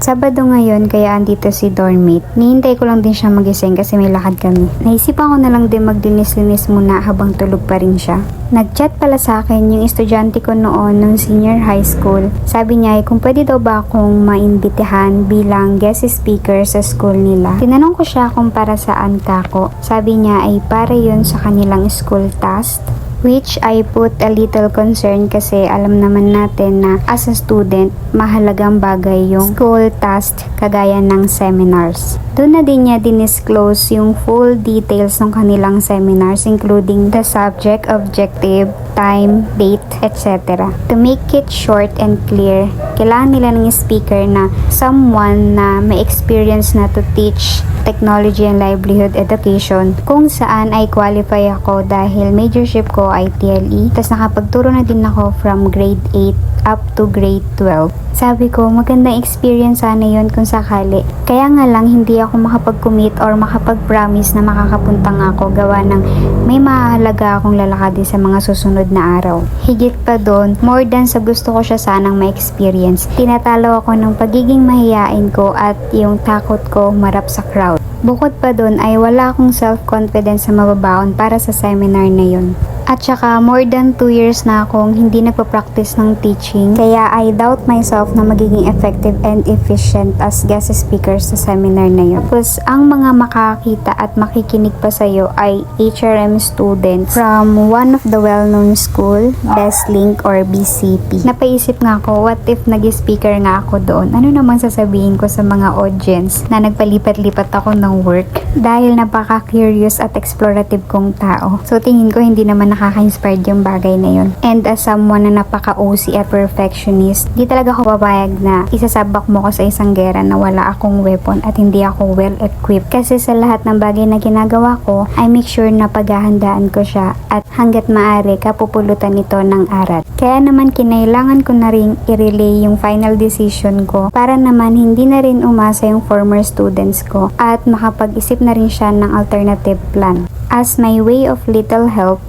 Sabado ngayon kaya andito si dormmate. Nihintay ko lang din siya magising kasi may lakad kami. Naisipan ko na lang din maglinis-linis muna habang tulog pa rin siya. Nag-chat pala sa akin yung estudyante ko noon nung senior high school. Sabi niya kung pwede daw ba akong maimbitahan bilang guest speaker sa school nila. Tinanong ko siya kung para saan kako. Sabi niya ay para yun sa kanilang school task. Which I put a little concern kasi alam naman natin na as a student, mahalagang bagay yung school task kagaya ng seminars. Doon na din niya dinisclose yung full details ng kanilang seminars including the subject, objective, time, date, etc. To make it short and clear, kailangan nila ng speaker na someone na may experience na to teach technology and livelihood education kung saan ay qualify ako dahil majorship ko ay TLE tapos nakapagturo na din ako from grade 8 up to grade 12. Sabi ko, magandang experience sana yun kung sakali. Kaya nga lang, hindi ako makapag-commit or makapag-promise na makakapunta nga ako gawa ng may mahalaga akong lalakadin sa mga susunod na araw. Higit pa doon, more than sa gusto ko siya sanang ma-experience, tinatalo ako ng pagiging mahiyain ko at yung takot ko marap sa crowd. Bukod pa doon ay wala akong self-confidence na mababaon para sa seminar na yun. At saka more than 2 years na akong hindi nagpa-practice ng teaching, kaya I doubt myself na magiging effective and efficient as guest speaker sa seminar na yun. Tapos ang mga makakita at makikinig pa sa'yo ay HRM students from one of the well-known school, BestLink or BCP. Napaisip nga ako, what if nag-speaker nga ako doon? Ano naman sasabihin ko sa mga audience na nagpalipat-lipat ako ng work? Dahil napaka-curious at explorative kong tao. So tingin ko hindi naman nakaka-inspired yung bagay na yun. And as someone na napaka-OC at perfectionist, di talaga ako papayag na isasabak mo ko sa isang gera na wala akong weapon at hindi ako well-equipped. Kasi sa lahat ng bagay na ginagawa ko, I make sure na paghahandaan ko siya at hanggat maaari kapupulutan ito ng aral. Kaya naman kinailangan ko na rin i-relay yung final decision ko para naman hindi na rin umasa yung former students ko at makapag-isip na rin siya ng alternative plan. As my way of little help,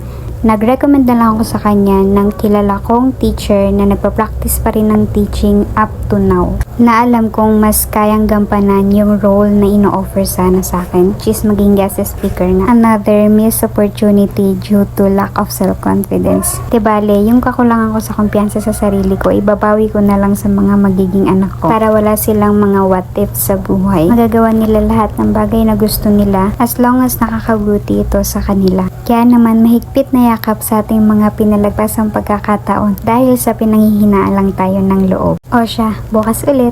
nag-recommend na lang ako sa kanya ng kilala kong teacher na nagpa-practice pa rin ng teaching up to now. Na alam kong mas kayang gampanan yung role na ino-offer sana sa akin, which is maging guest speaker na. Another missed opportunity due to lack of self-confidence. Bale, yung kakulangan ko sa kumpiyansa sa sarili ko, ibabawi ko na lang sa mga magiging anak ko para wala silang mga what if sa buhay. Magagawa nila lahat ng bagay na gusto nila as long as nakakabuti ito sa kanila. Kaya naman mahigpit na yakap sa ating mga pinalagpasang pagkakataon dahil sa pinanghihinaan lang tayo ng loob. O siya, bukas ulit.